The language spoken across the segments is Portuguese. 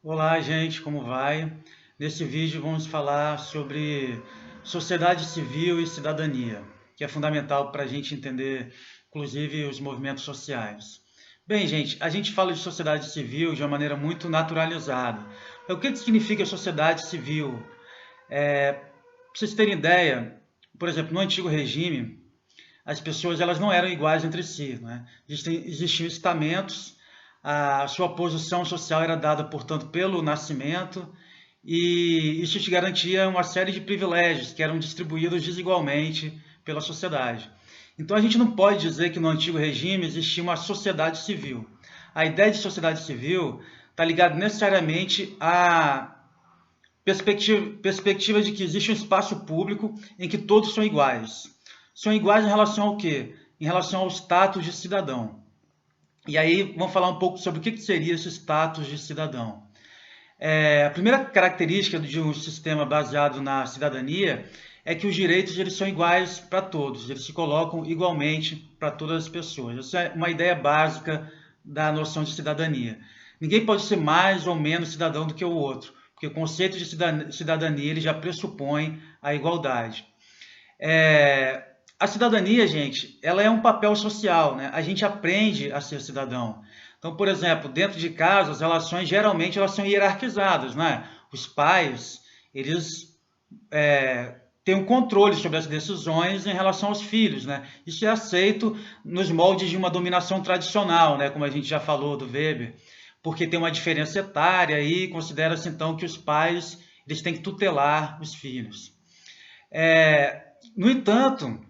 Olá, gente, como vai? Nesse vídeo vamos falar sobre sociedade civil e cidadania, que é fundamental para a gente entender, inclusive, os movimentos sociais. Bem, gente, a gente fala de sociedade civil de uma maneira muito naturalizada. O que significa sociedade civil? Para vocês terem ideia, por exemplo, no antigo regime, as pessoas elas não eram iguais entre si, né? Existiam estamentos, a sua posição social era dada, portanto, pelo nascimento, e isso te garantia uma série de privilégios que eram distribuídos desigualmente pela sociedade. Então a gente não pode dizer que no antigo regime existia uma sociedade civil. A ideia de sociedade civil está ligada necessariamente à perspectiva de que existe um espaço público em que todos são iguais. São iguais em relação ao quê? Em relação ao status de cidadão. E aí vamos falar um pouco sobre o que seria esse status de cidadão. A primeira característica de um sistema baseado na cidadania é que os direitos eles são iguais para todos, eles se colocam igualmente para todas as pessoas. Essa é uma ideia básica da noção de cidadania. Ninguém pode ser mais ou menos cidadão do que o outro, porque o conceito de cidadania ele já pressupõe a igualdade. A cidadania, gente, ela é um papel social, né? A gente aprende a ser cidadão. Então, por exemplo, dentro de casa, as relações geralmente elas são hierarquizadas, né? Os pais, eles têm um controle sobre as decisões em relação aos filhos, né? Isso é aceito nos moldes de uma dominação tradicional, né? Como a gente já falou do Weber, porque tem uma diferença etária e considera-se então que os pais eles têm que tutelar os filhos. No entanto,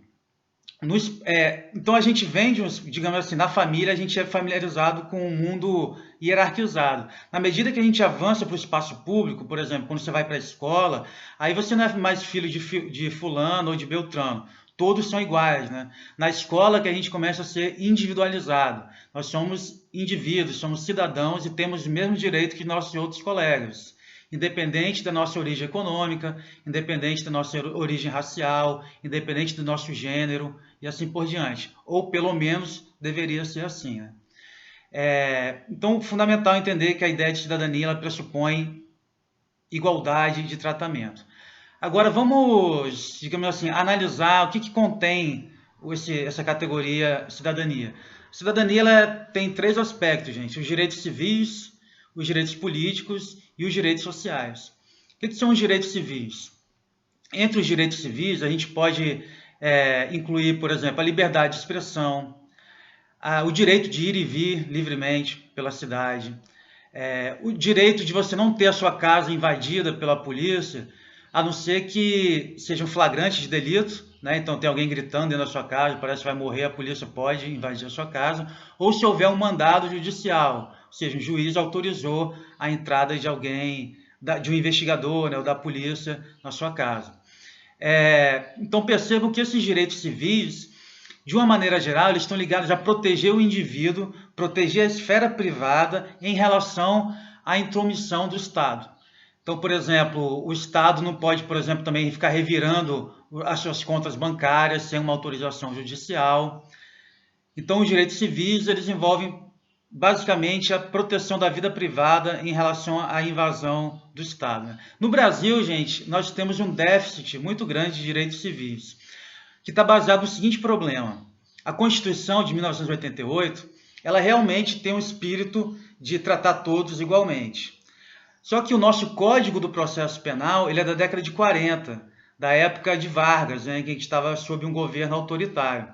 então a gente vem de digamos assim, na família a gente é familiarizado com um mundo hierarquizado. Na medida que a gente avança para o espaço público, por exemplo, quando você vai para a escola, aí você não é mais filho de fulano ou de Beltrano. Todos são iguais, né? Na escola que a gente começa a ser individualizado. Nós somos indivíduos, somos cidadãos e temos o mesmo direito que nossos outros colegas independente da nossa origem econômica, independente da nossa origem racial, independente do nosso gênero e assim por diante. Ou pelo menos deveria ser assim. Né? Então, fundamental entender que a ideia de cidadania ela pressupõe igualdade de tratamento. Agora vamos, digamos assim, analisar o que contém essa categoria cidadania. Cidadania ela tem três aspectos, gente: os direitos civis, os direitos políticos e os direitos sociais. O que são os direitos civis? Entre os direitos civis, a gente pode incluir, por exemplo, a liberdade de expressão, o direito de ir e vir livremente pela cidade, o direito de você não ter a sua casa invadida pela polícia, a não ser que seja um flagrante de delito, né? Então tem alguém gritando dentro da sua casa, parece que vai morrer, a polícia pode invadir a sua casa, ou se houver um mandado judicial, ou seja, um juiz autorizou a entrada de alguém, de um investigador, né, ou da polícia na sua casa. Então percebam que esses direitos civis, de uma maneira geral, eles estão ligados a proteger o indivíduo, proteger a esfera privada em relação à intromissão do Estado. Então, por exemplo, o Estado não pode, por exemplo, também ficar revirando as suas contas bancárias sem uma autorização judicial. Então, os direitos civis, eles envolvem basicamente a proteção da vida privada em relação à invasão do Estado. Né? No Brasil, gente, nós temos um déficit muito grande de direitos civis, que está baseado no seguinte problema. A Constituição de 1988, ela realmente tem um espírito de tratar todos igualmente. Só que o nosso Código do Processo Penal, ele é da década de 40, da época de Vargas, né, em que a gente estava sob um governo autoritário.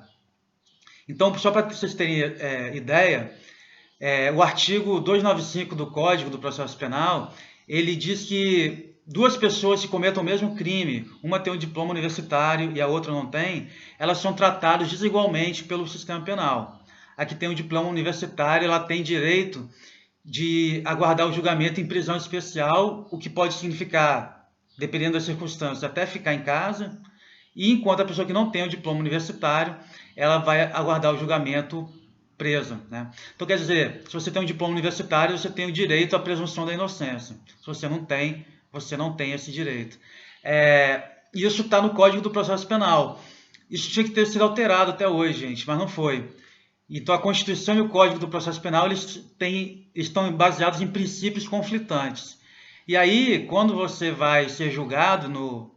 Então, só para vocês terem ideia, o artigo 295 do Código do Processo Penal, ele diz que duas pessoas que cometam o mesmo crime, uma tem um diploma universitário e a outra não tem, elas são tratadas desigualmente pelo sistema penal. A que tem um diploma universitário, ela tem direito de aguardar o julgamento em prisão especial, o que pode significar, dependendo das circunstâncias, até ficar em casa, e enquanto a pessoa que não tem o diploma universitário, ela vai aguardar o julgamento presa. Né? Então, quer dizer, se você tem um diploma universitário, você tem o direito à presunção da inocência. Se você não tem esse direito. Isso está no Código do Processo Penal. Isso tinha que ter sido alterado até hoje, gente, mas não foi. Então, a Constituição e o Código do Processo Penal estão baseados em princípios conflitantes. E aí, quando você vai ser julgado no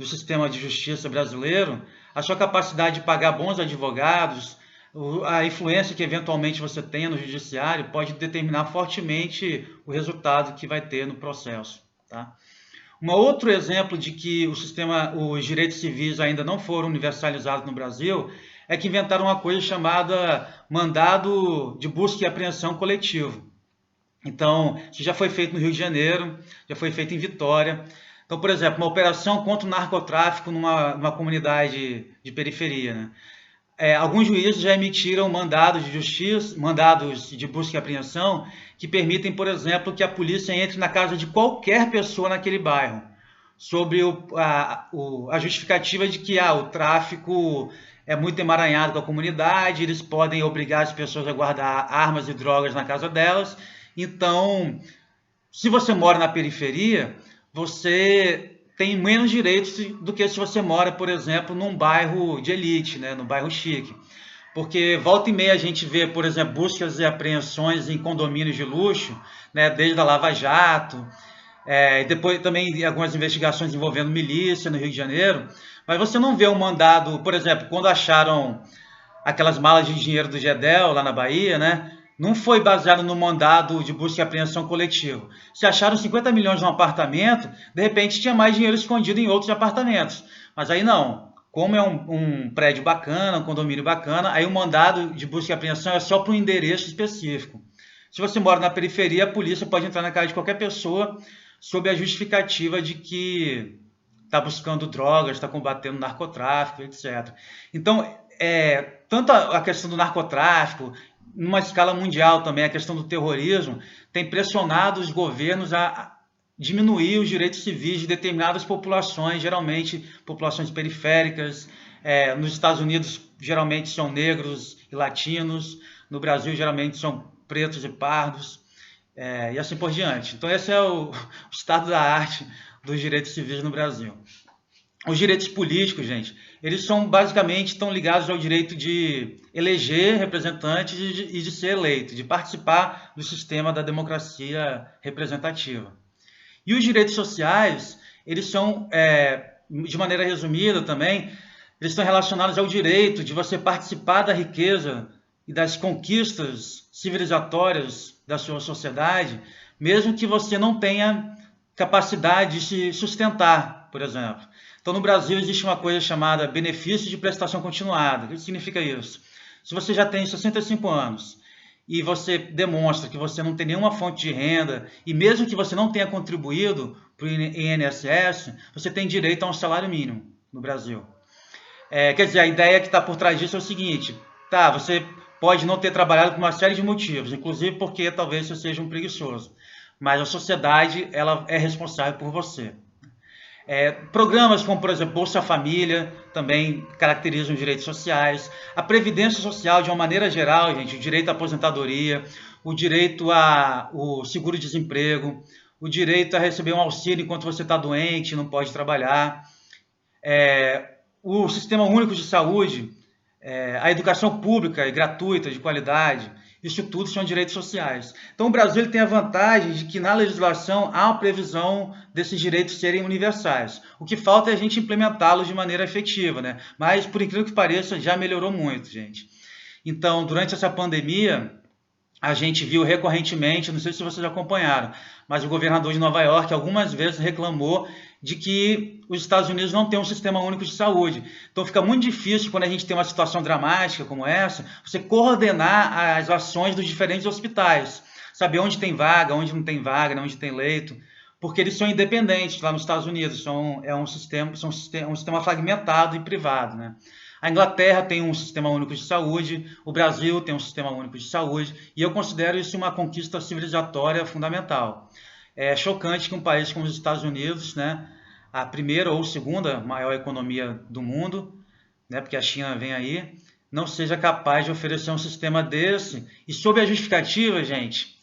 sistema de justiça brasileiro, a sua capacidade de pagar bons advogados, a influência que eventualmente você tenha no judiciário pode determinar fortemente o resultado que vai ter no processo, tá? Um outro exemplo de que os direitos civis ainda não foram universalizados no Brasil é que inventaram uma coisa chamada mandado de busca e apreensão coletivo. Então, isso já foi feito no Rio de Janeiro, já foi feito em Vitória. Então, por exemplo, uma operação contra o narcotráfico numa comunidade de periferia, né? Alguns juízes já emitiram mandados de justiça, mandados de busca e apreensão, que permitem, por exemplo, que a polícia entre na casa de qualquer pessoa naquele bairro, sobre a justificativa de que o tráfico é muito emaranhado com a comunidade, eles podem obrigar as pessoas a guardar armas e drogas na casa delas. Então, se você mora na periferia, você tem menos direitos do que se você mora, por exemplo, num bairro de elite, né, num bairro chique. Porque volta e meia a gente vê, por exemplo, buscas e apreensões em condomínios de luxo, né, desde a Lava Jato, e depois também algumas investigações envolvendo milícia no Rio de Janeiro. Mas você não vê um mandado, por exemplo, quando acharam aquelas malas de dinheiro do Gedel lá na Bahia, né? Não foi baseado no mandado de busca e apreensão coletivo. Se acharam 50 milhões num apartamento, de repente tinha mais dinheiro escondido em outros apartamentos. Mas aí não. Como é um prédio bacana, um condomínio bacana, aí o mandado de busca e apreensão é só para um endereço específico. Se você mora na periferia, a polícia pode entrar na casa de qualquer pessoa sob a justificativa de que está buscando drogas, está combatendo narcotráfico, etc. Então, tanto a questão do narcotráfico, numa escala mundial também, a questão do terrorismo, tem pressionado os governos a diminuir os direitos civis de determinadas populações, geralmente populações periféricas. Nos Estados Unidos, geralmente são negros e latinos. No Brasil, geralmente são pretos e pardos. E assim por diante. Então, esse é o estado da arte dos direitos civis no Brasil. Os direitos políticos, gente, eles são basicamente estão ligados ao direito de eleger representantes e de ser eleito, de participar do sistema da democracia representativa. E os direitos sociais, eles são, de maneira resumida também, eles estão relacionados ao direito de você participar da riqueza e das conquistas civilizatórias da sua sociedade, mesmo que você não tenha capacidade de se sustentar, por exemplo. Então, no Brasil, existe uma coisa chamada benefício de prestação continuada. O que significa isso? Se você já tem 65 anos e você demonstra que você não tem nenhuma fonte de renda, e mesmo que você não tenha contribuído para o INSS, você tem direito a um salário mínimo no Brasil. Quer dizer, a ideia que está por trás disso é o seguinte: tá, você pode não ter trabalhado por uma série de motivos, inclusive porque talvez você seja um preguiçoso, mas a sociedade ela é responsável por você. Programas como, por exemplo, Bolsa Família também caracterizam os direitos sociais. A Previdência Social, de uma maneira geral, gente, o direito à aposentadoria, o direito ao seguro-desemprego, o direito a receber um auxílio enquanto você está doente, não pode trabalhar. O Sistema Único de Saúde, a educação pública e gratuita, de qualidade, isso tudo são direitos sociais. Então, o Brasil ele tem a vantagem de que na legislação há uma previsão desses direitos serem universais. O que falta é a gente implementá-los de maneira efetiva, né? Mas, por incrível que pareça, já melhorou muito, gente. Então, durante essa pandemia, a gente viu recorrentemente, não sei se vocês acompanharam, mas o governador de Nova York algumas vezes reclamou de que os Estados Unidos não têm um sistema único de saúde. Então fica muito difícil, quando a gente tem uma situação dramática como essa, você coordenar as ações dos diferentes hospitais, saber onde tem vaga, onde não tem vaga, onde tem leito, porque eles são independentes lá nos Estados Unidos, é um sistema fragmentado e privado, né? A Inglaterra tem um sistema único de saúde, o Brasil tem um sistema único de saúde, e eu considero isso uma conquista civilizatória fundamental. É chocante que um país como os Estados Unidos, né, a primeira ou segunda maior economia do mundo, né, porque a China vem aí, não seja capaz de oferecer um sistema desse, e sob a justificativa, gente,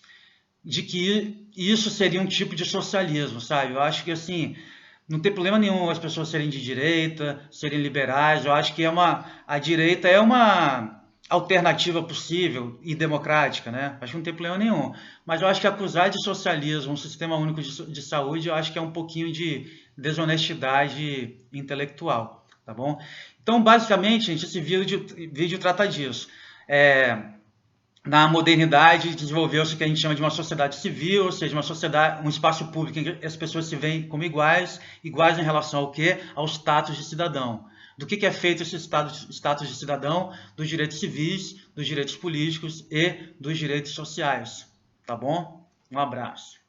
de que isso seria um tipo de socialismo, sabe? Eu acho que assim, não tem problema nenhum as pessoas serem de direita, serem liberais. Eu acho que a direita é alternativa possível e democrática, né? Acho que não tem problema nenhum. Mas eu acho que acusar de socialismo um sistema único de saúde, eu acho que é um pouquinho de desonestidade intelectual, tá bom? Então, basicamente, gente, esse vídeo trata disso. Na modernidade, desenvolveu-se o que a gente chama de uma sociedade civil, ou seja, uma sociedade, um espaço público em que as pessoas se veem como iguais, iguais em relação ao quê? Ao status de cidadão. Do que é feito esse status de cidadão? Dos direitos civis, dos direitos políticos e dos direitos sociais. Tá bom? Um abraço.